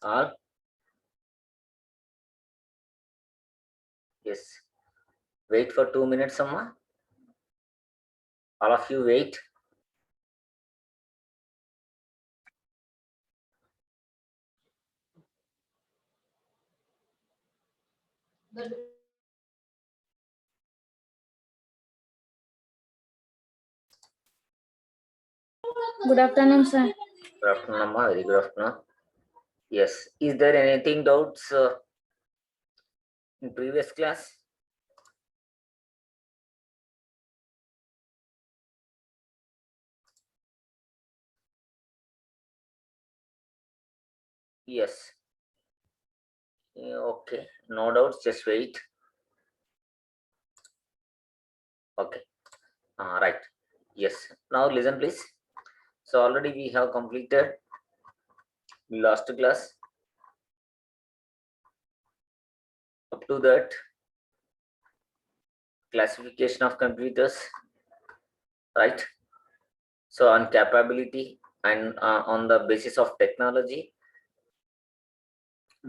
All? Yes. Wait for 2 minutes, Amma. All of you wait. Good afternoon, sir. Good afternoon, Amma. Very good afternoon. Yes. Is there anything doubts in previous class? Yes. Yeah, okay. No doubts. Just wait. Okay. Right. Yes. Now listen, please. So already we have completed last class. Up to that, classification of computers, right? So on capability and on the basis of technology,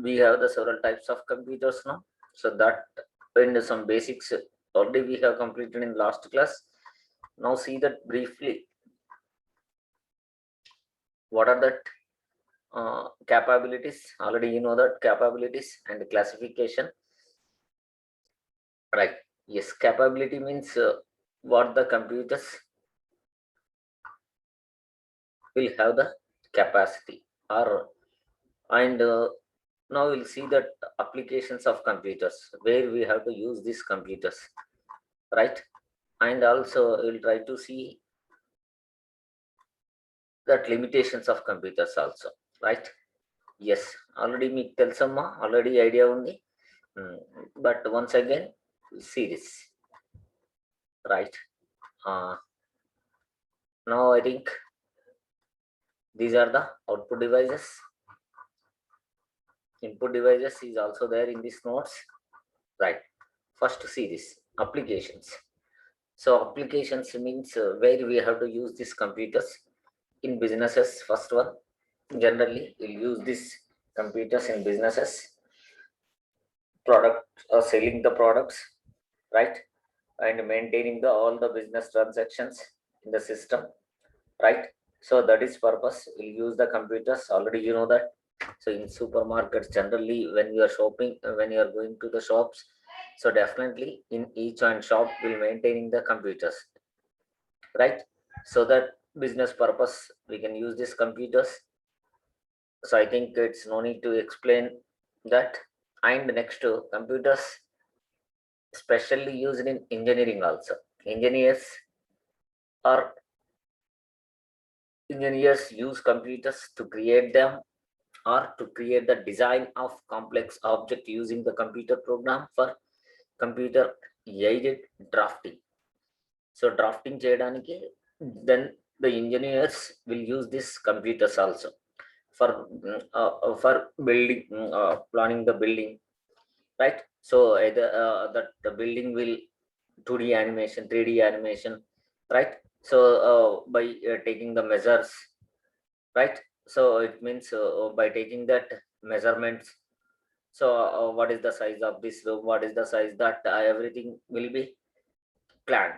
we have the several types of computers now. So that and some basics already we have completed in last class. Now see that briefly. What are that capabilities? Already you know that capabilities and classification, right? Yes, capability means what the computers will have the capacity or and now we'll see that applications of computers where we have to use these computers, right? And also we'll try to see that limitations of computers also, right? Yes, already me tell some already idea only. But once again see this, right? uh, Now I think these are the output devices. Input devices is also there in these notes, right? First see this applications. So applications means where we have to use these computers in businesses. First one, generally we'll use these computers in businesses, product selling the products, right? And maintaining the all the business transactions in the system, right? So that is purpose we'll use the computers. Already you know that. So in supermarkets generally when you are shopping, when you are going to the shops, so definitely in each one shop will maintaining the computers, right? So that business purpose we can use these computers. So I think it's no need to explain that. And next to computers specially used in engineering also. Engineers or engineers use computers to create them or to create the design of complex object using the computer program for computer aided drafting. So drafting చేయడానికి then the engineers will use these computers also for building, planning the building, right? So either that the building will 2D animation, 3D animation, right? So by taking the measures, right? So it means by taking that measurements. So what is the size of this room, what is the size that everything will be planned,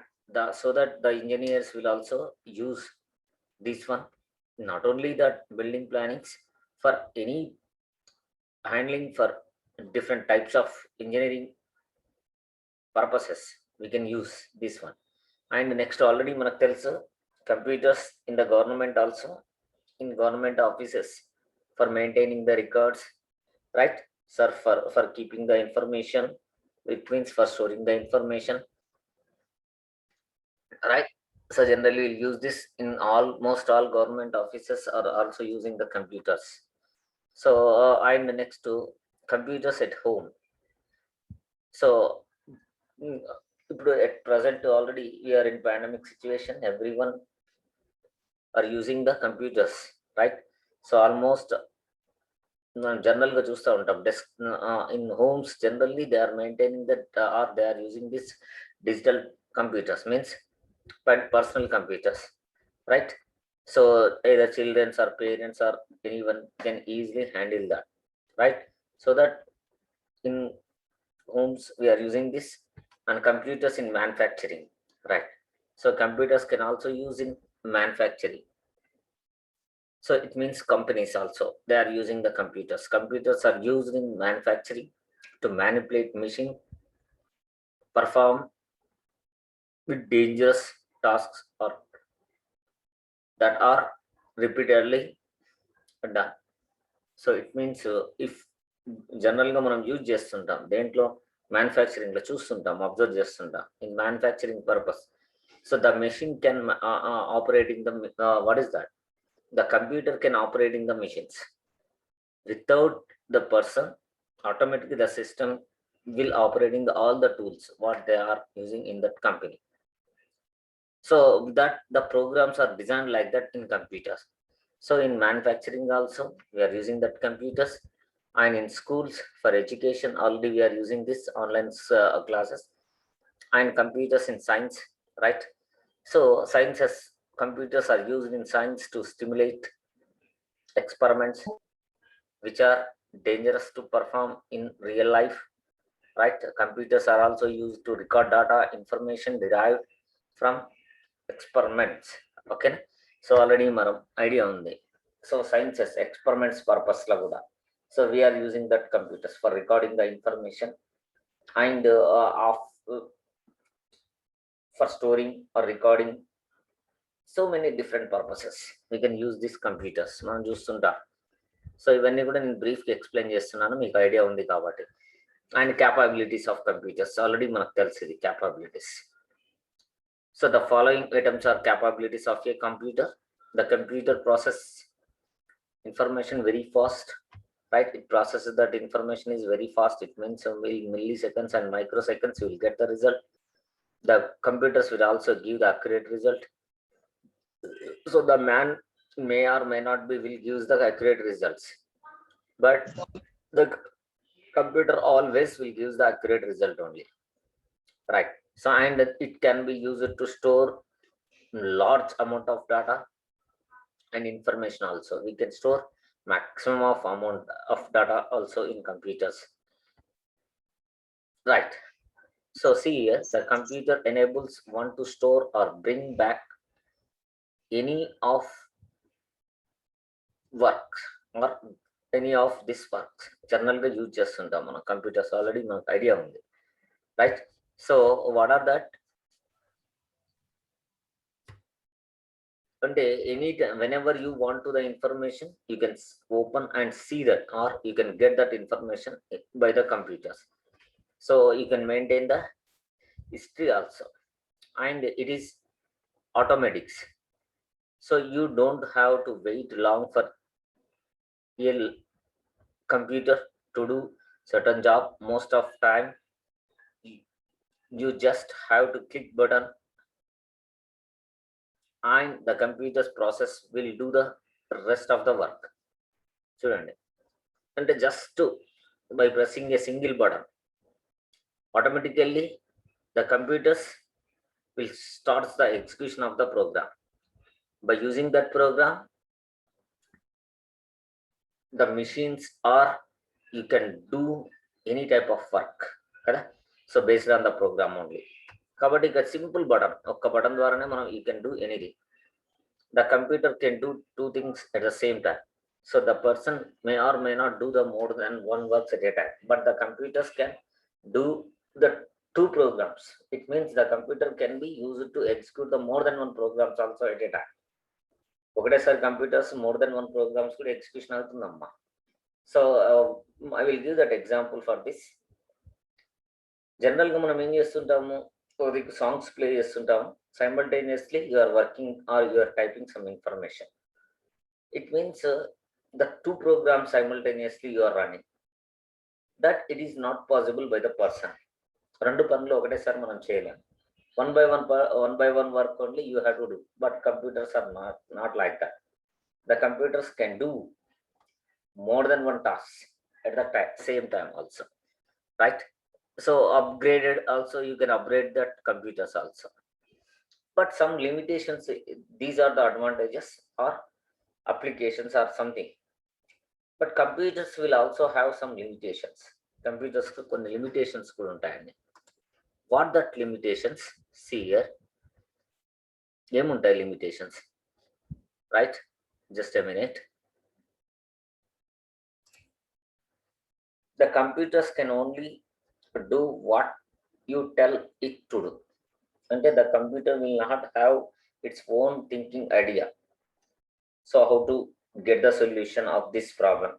so that the engineers will also use this one. Not only that building plannings, for any handling for different types of engineering purposes we can use this one. And next already మనకు తెలుసు computers in the government also, in government offices for maintaining the records, right? Sir, for keeping the information, it means for storing the information, right? So generally we'll use this in almost all government offices are also using the computers. So I'm the next to computers at home. So mm, at present already we are in pandemic situation, everyone are using the computers, right? So almost general గా చూస్తూ ఉంటాం desk in homes generally they are maintaining that or they are using this digital computers, means personal computers, right? So either children or parents or anyone can easily handle that. right? So that in homes we are using this, and computers in manufacturing, right? So computers can also use in manufacturing. So it means companies also, they are using the computers. Computers are used in manufacturing to manipulate machine, perform with dangerous tasks or that are repeatedly done. So it means if జనరల్గా మనం use చేస్తుంటాం దేంట్లో మ్యానుఫ్యాక్చరింగ్లో చూస్తుంటాం observe చేస్తుంటాం in manufacturing purpose. So the machine can operating the what is that, the computer can operating the machines without the person. Automatically the system will operating all the tools what they are using in that company. So that the programs are designed like that in computers. So in manufacturing also we are using that computers, and in schools for education already we are using this online classes, and computers in science, right? So sciences, computers are used in science to stimulate experiments which are dangerous to perform in real life, right? Computers are also used to record data information derived from experiments. Okay, so already మనం idea ఉంది. So sciences experiments purpose లో కూడా, so we are using that computers for recording the information and of for storing or recording so many different purposes we can use these computers మనం చూస్తుంటాం. So ఇవన్నీ కూడా నేను బ్రీఫ్గా ఎక్స్ప్లెయిన్ చేస్తున్నాను, మీకు ఐడియా ఉంది కాబట్టి. And capabilities of computers already మనకు తెలిసింది capabilities. So the following items are capabilities of a computer. The computer process information very fast, right? It processes that information is very fast. It means milliseconds and microseconds you will get the result. The computers will also give the accurate result. So the man may or may not be will give the accurate results, but the computer always will give the accurate result only, right? So and it can be used to store large amount of data and information also. We can store maximum of amount of data also in computers, right? So see here, the computer enables one to store or bring back any of work or any of this works. జనరల్గా use చేస్తుంటాం మన computers, already మనకు idea ఉంది, right? So what are that అంటే any time whenever you want to the information you can open and see that, or you can get that information by the computers. So you can maintain the history also, and it is automatics. So you don't have to wait long for a computer to do certain job. Most of time you just have to click button and the computer's process will do the rest of the work. చూడండి, అంటే just by pressing a single button automatically the computers will start the execution of the program. By using that program the machines are you can do any type of work కదా. So based on the program only. కాబట్టి ఇక simple button, ఒక్క button ద్వారానే మనం you can do anything. The computer can do two things at the same time. So the person may or may not do the more than one works at a time, but the computers can do the two programs. It means the computer can be used to execute the more than one programs also at a time. ఒకటేసారి computers more than one programs కూడా execution అవుతుందమ్మా. So I will give that example for this. జనరల్గా మనం ఏం చేస్తుంటాము, songs play చేస్తుంటాము, simultaneously you are working or you are typing some information. It means the two programs simultaneously you are running, that it is not possible by the person. రెండు పనులు ఒకటేసారి మనం చేయలేం. one by one work only you have to do, but computers are not like that. The computers can do more than one task at the same time also, right? So upgraded also, you can upgrade that computers also, but some limitations. These are the advantages or applications or something. But computers will also have some limitations. Computers కు కొన్ని limitations కూడా ఉంటాయండి. What that limitations? See here. ఏముంటాయి limitations? Right? Just a minute. The computers can only do what you tell it to do. And the computer will not have its own thinking idea. So how to get the solution of this problem?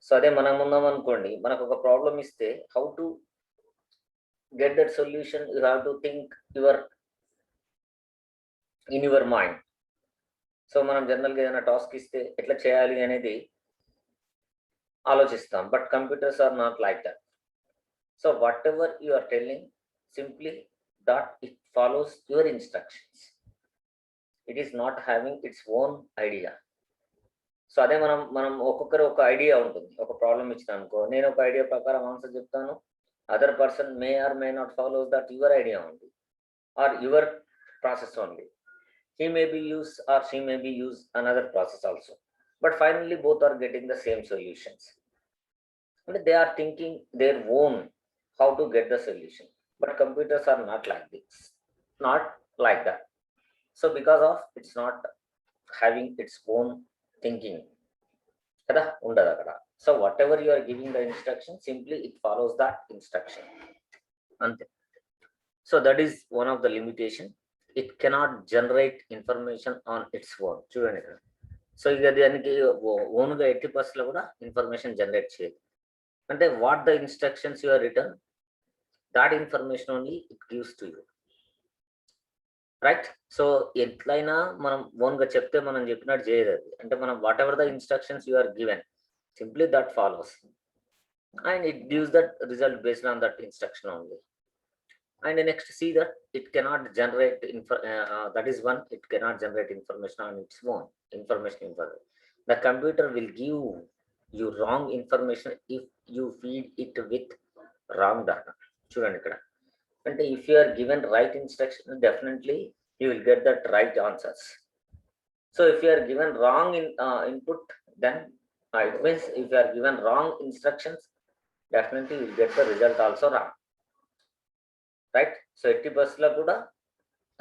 So అదే మనం ఉన్నాం అనుకోండి, మనకు ఒక problem ఇస్తే how to get that solution, you have to think in your mind. So మనం జనరల్గా ఏదైనా టాస్క్ ఇస్తే ఎట్లా చేయాలి అనేది ఆలోచిస్తాం, but computers are not like that. So whatever you are telling, simply that it follows your instructions. It is not having its own idea. So అదే మనం ఒక్కొక్కరు ఒక ఐడియా ఉంటుంది. ఒక ప్రాబ్లం ఇచ్చినా అనుకో, నేను ఒక ఐడియా ప్రకారం ఆన్సర్ చెప్తాను, other person may or may not follow that your idea only or your process only. He may be used or she may be used another process also, but finally both are getting the same solutions. And they are thinking their own how to get the solution. But computers are not like this, not like that. So because of it's not having its own thinking, kada undada kada. So whatever you are giving the instruction, simply it follows that instruction. Ante. So that is one of the limitation. It cannot generate information on its own. చూడండి ఇక్కడ. So ఇక దానికి ఓన్గా 80% కూడా information generate చేయదు. అంటే what the instructions you are return, that information only it gives to you, right? So ఎట్లయినా మనం ఓన్గా చెప్తే మనం చెప్పినట్టు చేయదు అది. అంటే మనం whatever the instructions you are given, simply that follows and it gives that result based on that instruction only. And next, see that it cannot generate that is one, it cannot generate information on its own. Information. The computer will give you wrong information if you feed it with wrong data. చూడండి ఇక్కడ, అంటే if you are given right instruction, definitely you will get that right answers. So if you are given wrong input, then it means if you are given wrong instructions, definitely you will get the result also wrong. Right? So 80% కూడా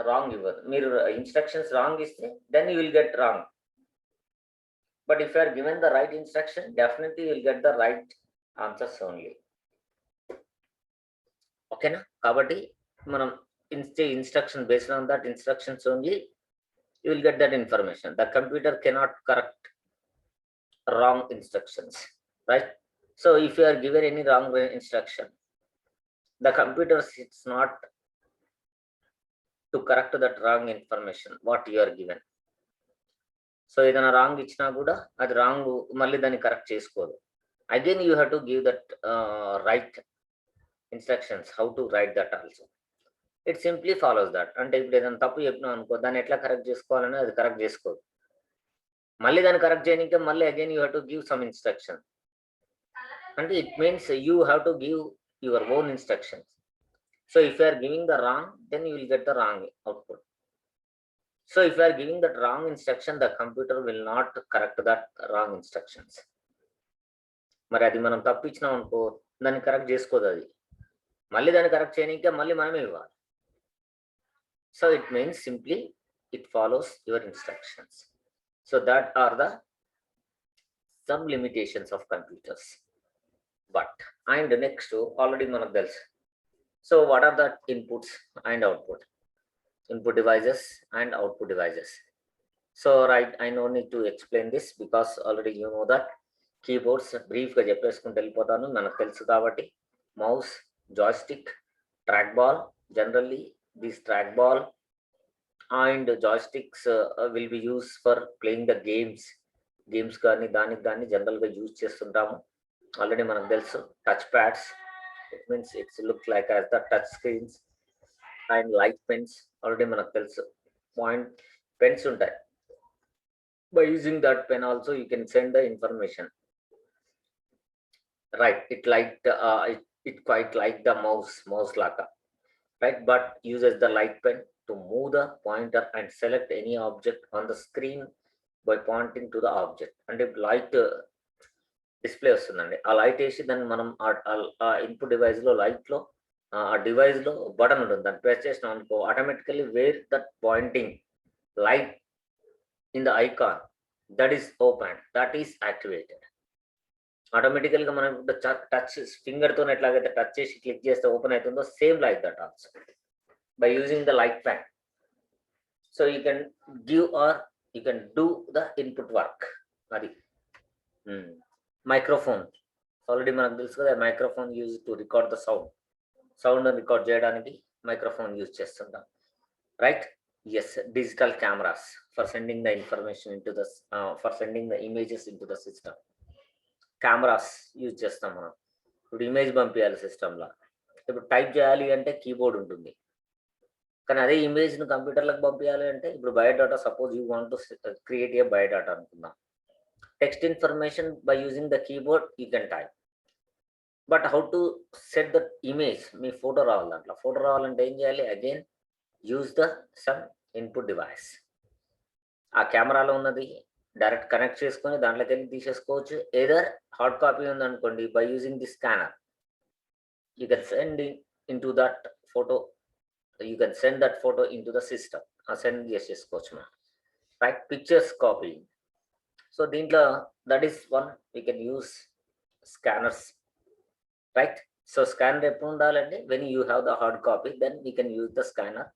wrong ఇవ్వదు. మీరు instructions wrong ఇస్తే then you will get wrong. But if you are given the right instruction, definitely you will get the right answers only. ఓకేనా? కాబట్టి మనం instruction based on that instructions only you will get that information. The computer cannot correct wrong instructions, right? So if you are given any wrong instruction, the computer is not to correct that wrong information what you are given. So ఏదైనా wrong ఇచ్చినా కూడా అది wrong మళ్ళీ దాన్ని correct చేసుకోదు. Again you have to give that right instructions how to write that also. It simply follows that. అంటే ఇప్పుడు ఏదైనా తప్పు చెప్పినాం అనుకో, దాన్ని ఎట్లా కరెక్ట్ చేసుకోవాలని అది కరెక్ట్ చేసుకోదు. మళ్ళీ దాన్ని కరెక్ట్ చేయడానికి మళ్ళీ again you have to give some instruction. అంటే it means you have to give your own instructions. So if you are giving the wrong, then you will get the wrong output. So if you are giving that wrong instruction, the computer will not correct that wrong instructions. మరి అది మనం తప్పించినాం అనుకో, దాన్ని correct చేసుకోదు అది. మళ్ళీ దాన్ని correct చేయడానికి మళ్ళీ మనమే ఇవ్వాలి. So it means simply it follows your instructions. So that are the some limitations of computers. But and next already మనకు తెలుసు. So what are the inputs and output? Input devices and output devices. So right, I no need to explain this because already you know that. Keyboards brief గా చెప్పేసుకుంటూ వెళ్ళిపోతాను, మనకు తెలుసు కాబట్టి. Mouse, joystick, trackball. Generally this trackball and joysticks will be used for playing the games కానీ దానికి కానీ జనరల్గా use చేస్తుంటాము. ఆల్రెడీ మనకు తెలుసు. Touch pads, it means it's look like as the touch screens. And light pens already మనకు తెలుసు. Point pens ఉంటాయి. By using that pen also you can send the information, right? It quite like the mouse లాగా, right? But uses the light pen to move the pointer and select any object on the screen by pointing to the object. అంటే light display వస్తుందండి. ఆ light వేసి దాన్ని మనం ఆ input డివైస్లో లైట్లో ఆ డివైస్లో బటన్ ఉంటుంది, దాన్ని ప్రెస్ చేసినాం అనుకో automatically where that pointing light in the icon that is open, that is activated. ఆటోమేటికల్గా మనం టచ్ ఫింగర్తో ఎట్లాగైతే టచ్ చేసి క్లిక్ చేస్తే ఓపెన్ అవుతుందో same like that also by using the light pack. So you can give or you can do the input work. అది microphone already మనకు తెలుసు కదా, microphone use to record the sound record చేయడానికి microphone use చేస్తుంటాం, right? Yes, digital cameras for sending the information into the for sending the images into the system. Cameras use చేస్తాం మనం. ఇప్పుడు image పంపించాలి సిస్టంలో, ఇప్పుడు టైప్ చేయాలి అంటే కీబోర్డ్ ఉంటుంది, కానీ అదే ఇమేజ్ను కంప్యూటర్లకు పంపించాలి అంటే ఇప్పుడు biodata, suppose you want to create a biodata అనుకుందాం. Text information by using the keyboard you can type, but how to set the image? Me photo రావాలి, దాంట్లో ఫోటో రావాలంటే ఏం చేయాలి? Again use the sum input device. ఆ కెమెరాలో ఉన్నది direct connect చేసుకొని దాంట్లోకి వెళ్ళి తీసేసుకోవచ్చు. ఏదర్ హార్డ్ కాపీ ఉందనుకోండి, by using the scanner you can send in to that photo, you can send that photo in to the system, send చేసేసుకోవచ్చు మనం, రైట్? Pictures copy. సో దీంట్లో that is one we can use scanners, right? So scanner ఎప్పుడు ఉండాలంటే when you have the hard copy then you can use the scanner.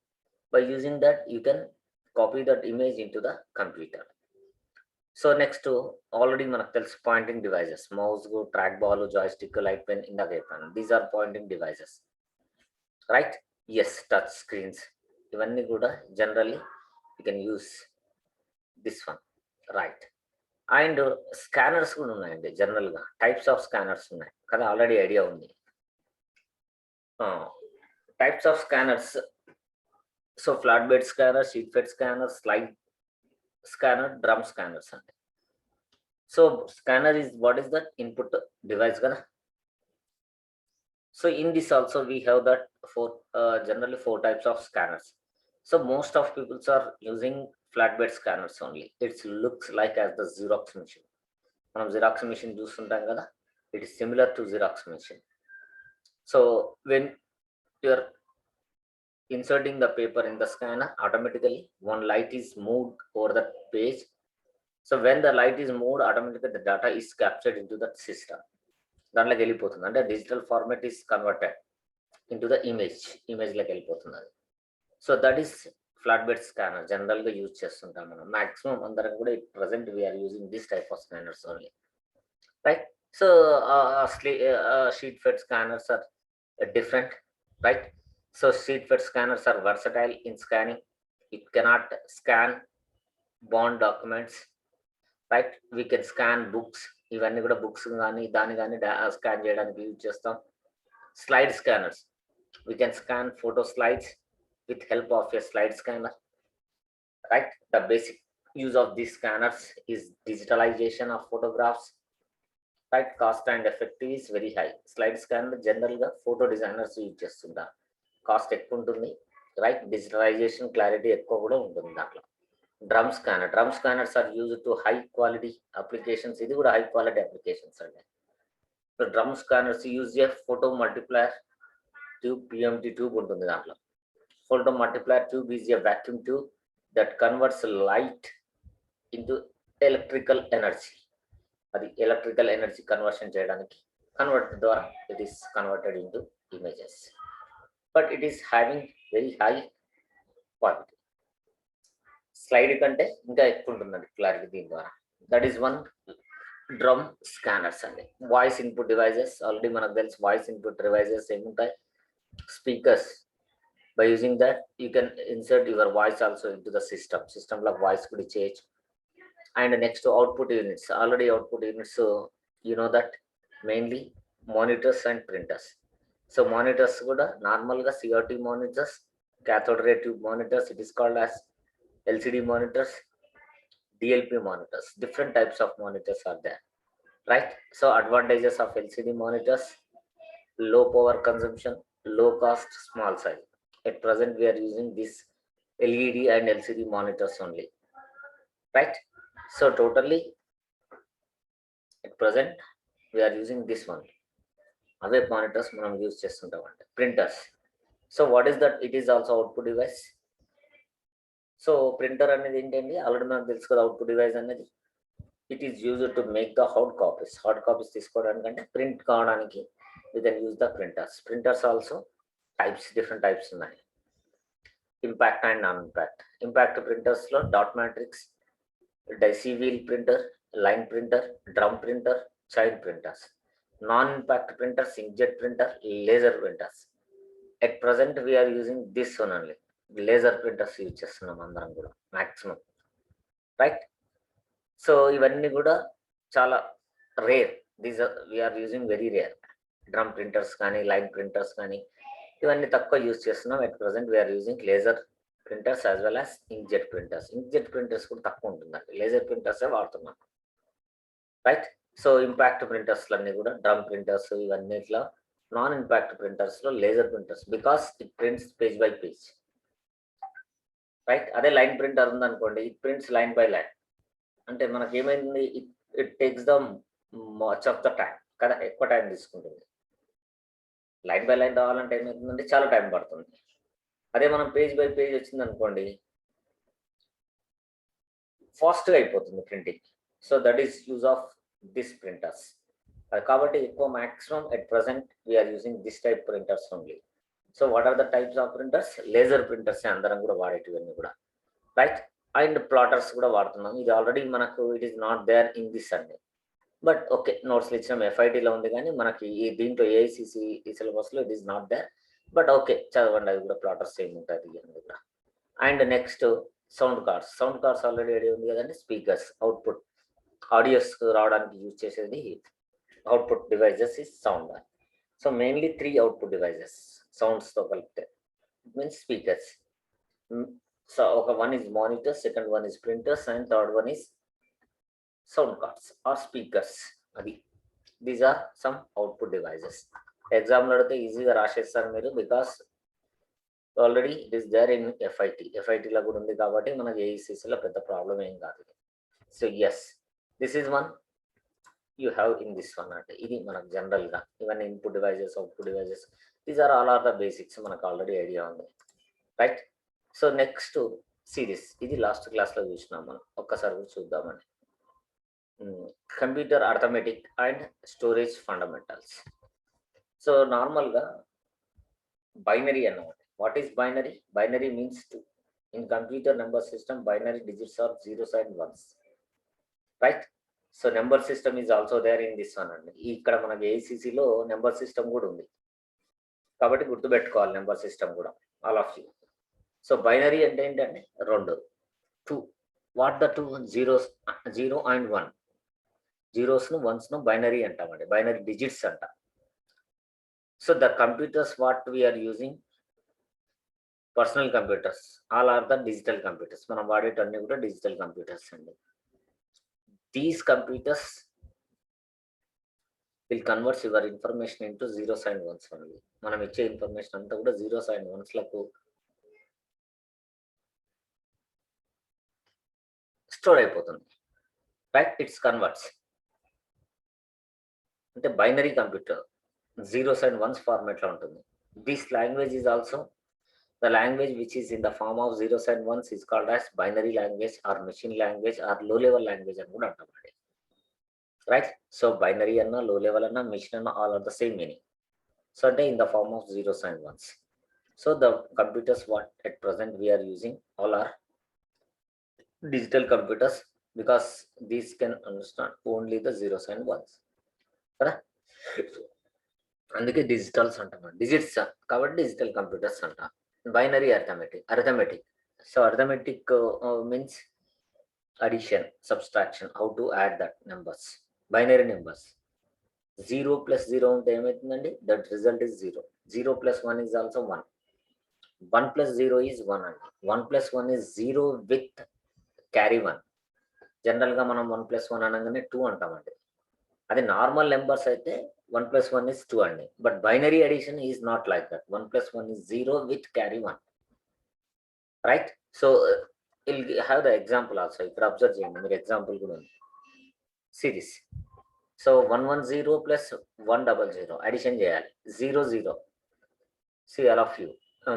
By using that you can copy that image in to the computer. So next already మనకు తెలుసు pointing devices, mouse, track ball, joystick, light pen, ఇందాక చెప్పాను, these are pointing devices, right? Yes, touch screens, ఇవన్నీ కూడా generally you can use this one, right? And scanners కూడా ఉన్నాయండి. జనరల్గా types of scanners ఉన్నాయి కదా, ఆల్రెడీ ఐడియా ఉంది. Types of scanners, so flat bed scanner, sheet fed scanner, slide scanner, drum scanners అండి. So scanner is what is that input device కదా. So in this also we have that generally 4 types of scanners. So most of people are using flatbed scanners only. It looks like as the Xerox machine. మనం Xerox machine చూస్తుంటాం కదా, it is similar to Xerox machine. So when you are inserting the paper in the scanner, automatically one light is moved over the page. So when the light is moved, automatically the data is captured into that system. దాంట్లోకి వెళ్ళిపోతుంది, అంటే digital format is converted into the ఇమేజ్లోకి వెళ్ళిపోతుంది అది. So that is flat bed scanner జనరల్గా use చేస్తుంటాం మనం. Maximum అందరం కూడా present we are using this type of scanners only, right? So sheet fed scanners are different, right? So sheet fed scanners are versatile in scanning. It cannot scan bond documents, right? We can scan books, ఇవన్నీ కూడా books కానీ దాన్ని కానీ scan చేయడానికి use చేస్తాం. Slide scanners, we can scan photo slides with help of a slide scanner, right? The basic use of these scanners is digitalization of photographs, right? Cost and effective is very high. Slide scanner జనరల్గా photo designers use చేస్తుంటారు, cost ఎక్కువ ఉంటుంది, right? Digitalization clarity ఎక్కువ కూడా ఉంటుంది దాంట్లో. Drum scanners are use to high quality applications, ఇది కూడా హై క్వాలిటీ అప్లికేషన్స్ అండి. So drum scanners use a photo multiplier tube, PMT tube ఉంటుంది దాంట్లో. Photo multiplier tube is a vacuum tube that converts light into electrical energy. అది electrical energy conversion చేయడానికి convert ద్వారా it is converted into images, but it is having very high quality. Slide కంటే ఇంకా ఎక్కువ ఉంటుందండి clarity దీని ద్వారా. That is one drum scanners అండి. వాయిస్ ఇన్పుట్ డివైజెస్, ఆల్రెడీ మనకు తెలుసు వాయిస్ ఇన్పుట్ డివైజెస్ ఏముంటాయి, speakers. By using that you can insert your voice also into the సిస్టంలో వాయిస్ కూడా చేయొచ్చు. And next to output units, already output units, so you know that mainly monitors and printers. So monitors kuda normal ga CRT monitors, cathode ray tube monitors, it is called as LCD monitors, DLP monitors. Different types of monitors are there, right? So advantages of LCD monitors: low power consumption, low cost, small size. At present we are using this LED and LCD monitors only, right? So totally at present we are using this one. అవే monitors మనం use చేస్తుంటాం అంటే printers. So what is that? It is also output device. So printer అనేది ఏంటండి, already మనకు తెలుసు కదా output device అనేది. It is used to make the hard copies తీసుకోవడానికంటే ప్రింట్ కావడానికి we can use the printers also different types ఉన్నాయి. Impact and non impact. Impact printers లో dot matrix, daisy wheel printer, line printer, drum printer, child printers. Non impact printers, inkjet printer, laser printers. At present we are using this one only. Laser printers use చేస్తున్నాం అందరం కూడా maximum, right? So ఇవన్నీ కూడా చాలా rare. These we are using very rare. Drum printers కానీ, line printers కానీ ఇవన్నీ తక్కువ యూజ్ చేస్తున్నాం. At present we are using laser printers as well as inkjet printers. Inkjet printers కూడా తక్కువ ఉంటుందండి, లేజర్ ప్రింటర్సే వాడుతున్నాం, రైట్? సో ఇంపాక్ట్ ప్రింటర్స్ అన్నీ కూడా డ్రమ్ ప్రింటర్స్ ఇవన్నీ ఇట్లా. నాన్ ఇంపాక్ట్ ప్రింటర్స్ లో laser printers, because it prints page by page, right? అదే లైన్ ప్రింటర్ ఉందనుకోండి, it prints line by line. అంటే మనకి ఏమైంది, it takes the much of the time కదా, ఎక్కువ టైం తీసుకుంటుంది. లైన్ బై లైన్ రావాలంటే ఏమవుతుందంటే చాలా టైం పడుతుంది. అదే మనం పేజ్ బై పేజ్ వచ్చింది అనుకోండి, ఫాస్ట్గా అయిపోతుంది printing. So that is use of this printers. కాబట్టి ఎక్కువ maximum at present we are using this type printers only. So what are the types of printers? Laser printers అందరం కూడా వాడేటివన్నీ కూడా, రైట్? అండ్ ప్లాటర్స్ కూడా వాడుతున్నాం. ఇది ఆల్రెడీ మనకు it is not there in this అండి, బట్ ఓకే నోట్స్లో ఇచ్చిన ఎఫ్ఐటీలో ఉంది, కానీ మనకి ఈ దీంట్లో ఏఐసిసి సిలబస్లో it is not there, but okay చదవండి, అది కూడా ప్లాటర్స్ ఏముంటుంది అని కూడా. And next sound cards already idea ఉంది కదండి. స్పీకర్స్, అవుట్పుట్ ఆడియోస్ రావడానికి యూజ్ చేసేది output devices is sound. So mainly 3 output devices సౌండ్స్తో కలిపితే, means speakers. So one is monitor, second one is printers, and third one is sound cards or speakers. Adi, these are some output devices. Exam lo adute easy ga rashestaru meeru, because already it is there in FIT la kuda undi kabatti manaku AECC lo pedda problem em kaadu. So yes, this is one you have in this one ante. Idi manaku general ga even input devices, output devices, these are all the basics manaku already idea undi, right? So next series, ఇది last క్లాస్లో చూసినాం మనం, ఒక్కసారి కూడా చూద్దామని. Computer arithmetic and storage fundamentals. So నార్మల్గా binary అన్నమాట. What is binary? Binary means 2. In computer number system binary digits are zeros and ones, right? So number system is also there in this one అండి. ఇక్కడ మనకి ఏఐసిసిలో number system కూడా ఉంది, కాబట్టి గుర్తుపెట్టుకోవాలి number system కూడా, all of you. So binary అంటే ఏంటంటే 2. What the 2? Zero and 1. జీరోస్ను వన్స్ను బైనరీ అంటామండి, బైనరీ డిజిట్స్ అంట. So the computers what we are using, personal computers, all are the digital computers. మనం వాడేటన్నీ కూడా డిజిటల్ కంప్యూటర్స్ అండి. These computers will converts your information into zeros and ones only. మనం ఇచ్చే ఇన్ఫర్మేషన్ అంతా కూడా జీరోస్ అండ్ వన్స్లకు స్టోర్ అయిపోతుంది, రైట్? ఇట్స్ కన్వర్ట్స్ అంటే binary computer zeros and ones ఫార్మేట్లో ఉంటుంది. This language is also the language which is in the form of zeros and ones is called as binary language or machine language or low level language అని కూడా అంటామండి, right? So binary అన్నా, లో level అన్నా, machine అన్నా, all are the same meaning. So అంటే in the form of zeros and ones. So the computers what at present we are using all are digital computers, because these can understand only the zeros and ones కదా. అందుకే digitals అంటాం, digits కాబట్టి digital computers అంటాం. Binary arithmetic. So arithmetic means addition, subtraction, how to add that numbers, binary numbers. 0 + 0 ఉంటే ఏమవుతుందండి? That result is 0. 0 + 1 is also 1. 1 + 0 is 1 అండి. 1 + 1 is 0 with carry 1. జనరల్గా మనం 1 + 1 అనగానే 2 అంటామండి. అది నార్మల్ నెంబర్స్ అయితే 1 + 1 is 2 అండి. But binary addition is not like that. 1 + 1 is 0 with carry 1, right? So will have the example also. ఇక్కడ అబ్జర్వ్ చేయండి మీరు, ఎగ్జాంపుల్ కూడా ఉంది. సిరీస్ So 110 plus 100 addition చేయాలి. 0 0. See all of you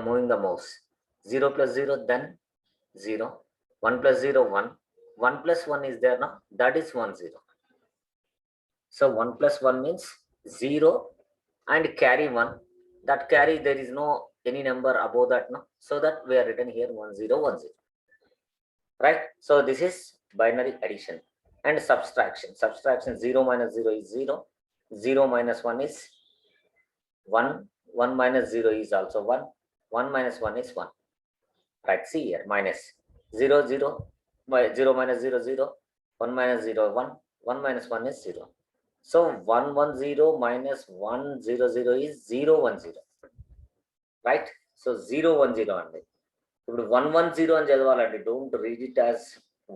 moving the mouse. 0 plus 0, then 0. 1 plus 0 1. 1 plus 1 is there now, that is 1 0. So 1 plus 1 means 0 and carry 1. That carry, there is no any number above that, no, so that we are written here 1 0 1 0, right? So this is binary addition. And subtraction. 0 minus 0 is 0. 0 minus 1 is 1. 1 minus 0 is also 1. 1 minus 1 is 1, right? See here, minus 0 0 0 minus 0 0. 1 minus 0 1. 1 minus 1 is 0. So 110 minus 100 is 010, right? So 010 అండి. ఇప్పుడు 110 అని చదవాలండి. Don't read it as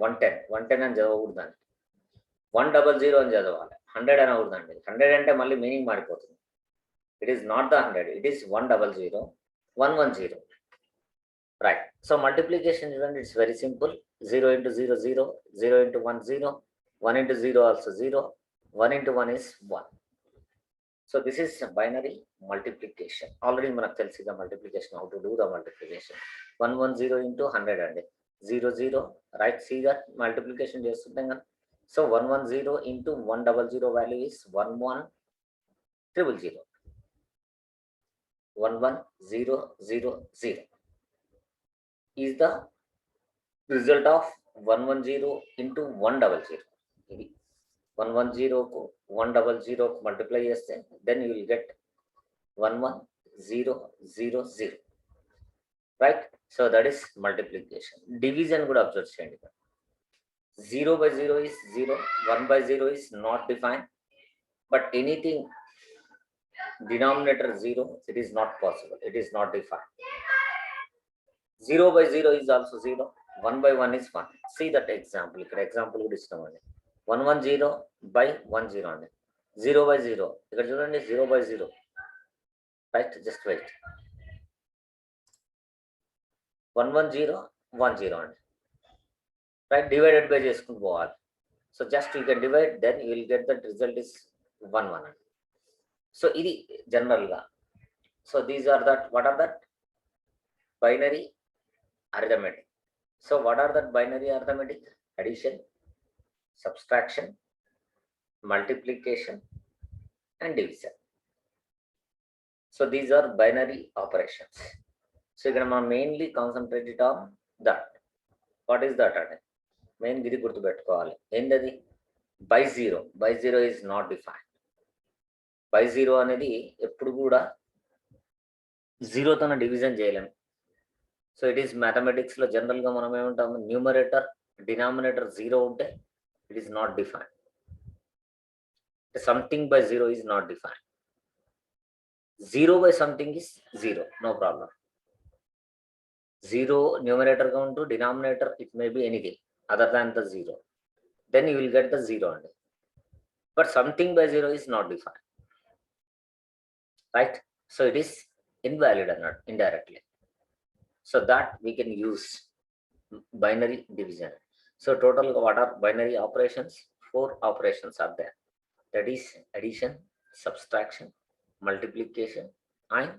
110 అని చదవకూడదండి. 100 అని చదవాలి. 100 అనకూడదండి. 100 అంటే మళ్ళీ meaning మారిపోతుంది. It is not the 100, it is 100 110, right? So multiplication చూడండి, it's very simple. 0 into 0 0, 0 into 1 0, 1 into 0 also 0, 1 into 1 is 1. So this is binary multiplication. Already మనకు తెలిసి the multiplication, how to do the multiplication. 110 into 100 అండి. 0 0, right? See that multiplication చేస్తుంటాం కదా. So 110 into 100 value is 11000. 11000 is the result of 110 into 100. ఇది 110 కు 100 multiply చేస్తే then you will get 11000, right? So that is multiplication. Division కూడా observe చేయండి. 0 by 0 is 0, 1 by 0 is not defined, but anything denominator 0, it is not possible, it is not defined. 0 by 0 is also 0, 1 by 1 is 1. See that example. ఇక్కడ example కూడా ఇస్తామండి. 110 by 10 అండి. 0 by 0 ఇక్కడ చూడండి, 0 by 0, right? Just wait. 110 10 అండి, right? Divided by చేసుకుని పోవాలి. So just you can divide, then you will get that result is 1 1 అండి. సో ఇది జనరల్గా. So these are that, what are that binary arithmetic. So what are that binary arithmetic? Addition, subtraction, multiplication and division. So these are binary operations. So you can mainly concentrate it on that. What is that? Main gidi gurtu pettukovali. Endadi by 0. By 0 is not defined. By 0 అనేది ఎప్పుడు కూడా 0 తోన division చేయలేము. So it is mathematics లో general గా మనం ఏమంటాము, numerator denominator 0 ఉంటే it is not defined. Something by 0 is not defined. 0 by something is 0, no problem. 0 numerator గా ఉంటూ denominator it may be anything other than the 0, then you will get the 0 only. But something by 0 is not defined, right? So it is invalid or not indirectly. So that we can use binary division. So total what are binary operations? 4 operations are there. That is addition, subtraction, multiplication and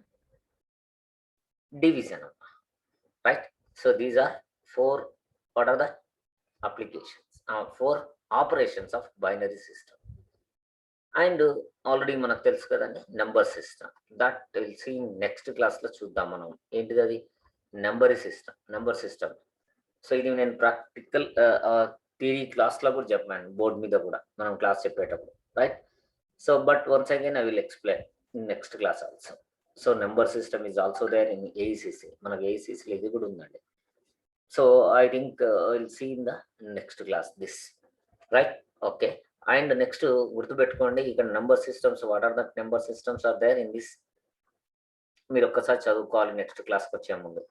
division, right? So these are 4, what are the applications, 4 operations of binary system. And already మనకు తెలుసు కదండి number system. That will see next class లో చూద్దాం మనం. ఏంటిది అది? నెంబరీ system. So ఇది నేను ప్రాక్టికల్ థియరీ క్లాస్ లో కూడా చెప్పాను, బోర్డు మీద కూడా మనం క్లాస్ చెప్పేటప్పుడు, right? So but once again I will explain in next class also. So number system is also there in AECC. మనకు AECC లో ఇది కూడా ఉందండి. So I think we'll see in the next class this, right? Okay. And next గుర్తుపెట్టుకోండి, ఇక్కడ number systems, what are the number systems are there in this, మీరు ఒక్కసారి చదువుకోవాలి నెక్స్ట్ క్లాస్కి వచ్చే ముందు,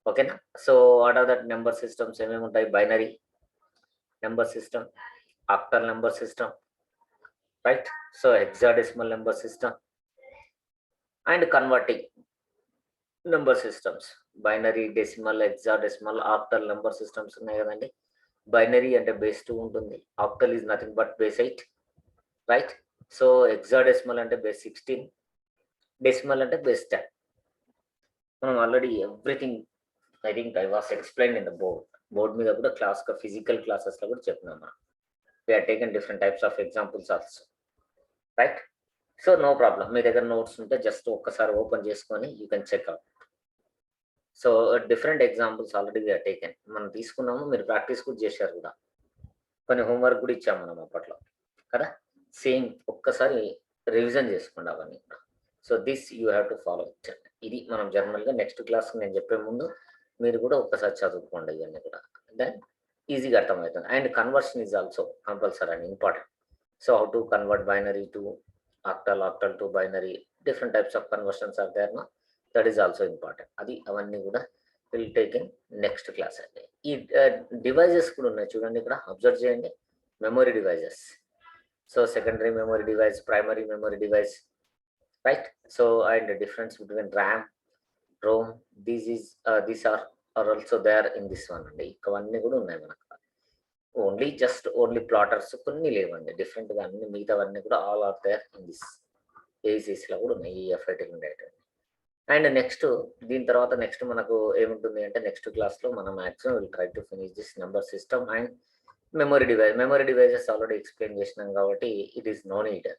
ఓకేనా? So what are that number systems ఏమేమి ఉంటాయి? Binary number system, octal number system, right? So hexadecimal number system and converting number systems. Binary, decimal, hexadecimal, octal number systems ఉన్నాయి కదండి. బైనరీ అంటే బేస్ 2 ఉంటుంది, octal is nothing but base 8, right? So hexadecimal అంటే base 16, decimal అంటే base 10. మనం already everything I think I was explain in the board మీద కూడా క్లాస్గా ఫిజికల్ క్లాసెస్లో కూడా చెప్పినాం మనం. We are taken different types of examples also, right? So no problem, మీ దగ్గర నోట్స్ ఉంటే జస్ట్ ఒక్కసారి ఓపెన్ చేసుకొని you can check out. So different examples already we are taken, మనం తీసుకున్నాము, మీరు ప్రాక్టీస్ కూడా చేశారు కూడా, కొన్ని హోంవర్క్ కూడా ఇచ్చాము మనం అప్పట్లో కదా. సేమ్ ఒక్కసారి రివిజన్ చేసుకోండి అవన్నీ కూడా. So this you have to follow it. ఇది మనం జనరల్గా నెక్స్ట్ క్లాస్ నేను చెప్పే ముందు మీరు కూడా ఒక్కసారి చదువుకోండి ఇవన్నీ కూడా, దెన్ ఈజీగా అర్థమవుతుంది. And conversion is also compulsory and important. So how to convert binary to octal, octal to binary, different types of conversions are there, no? That is also important. అది అవన్నీ కూడా will take in next class అండి. ఈ devices కూడా ఉన్నాయి చూడండి, ఇక్కడ observe చేయండి. Memory devices, so secondary memory device, primary memory device, right? So and difference between RAM, ROM, these are also there in this one అండి. ఇవన్నీ కూడా ఉన్నాయి మనకు. ఓన్లీ ప్లాటర్స్ కొన్ని లేవండి, డిఫరెంట్గా అన్ని మిగతావన్నీ కూడా all are there in this ఏసీస్లో కూడా ఉన్నాయి, ఈ ఎఫ్ఐటీ ఉండేటవి. అండ్ నెక్స్ట్ దీని తర్వాత నెక్స్ట్ మనకు ఏముంటుంది అంటే నెక్స్ట్ క్లాస్లో మనం maximum will try to finish this number system and memory device. Memory devices already explain చేసినాం కాబట్టి it is no need,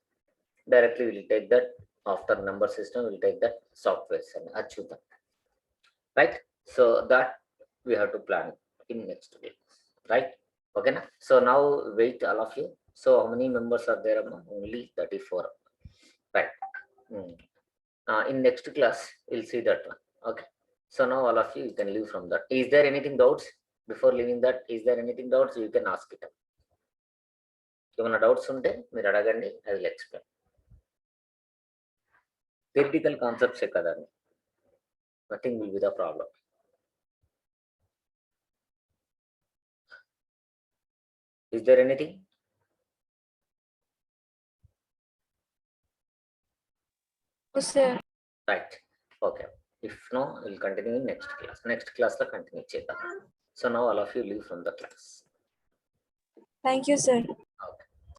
directly will take that after number system, will take that softwares అని అది చూద్దాం, right? So that we have to plan in next week, right? Okay na? So now wait all of you. So how many members are there? Only 34, right? In next class we'll see that one. Okay, so now all of you can leave from that. Is there anything doubts before leaving that? Is there anything doubts? You can ask it. ఏమైనా doubts ఉంటే మీరు అడగండి, I will explain. Theoretical concepts ఏ కదా, nothing will be the problem. Is there anything? Yes, sir. Right. Okay. If no, we'll continue in next class. Next class la continue cheddam. So now all of you leave from the class. Thank you, sir. Okay.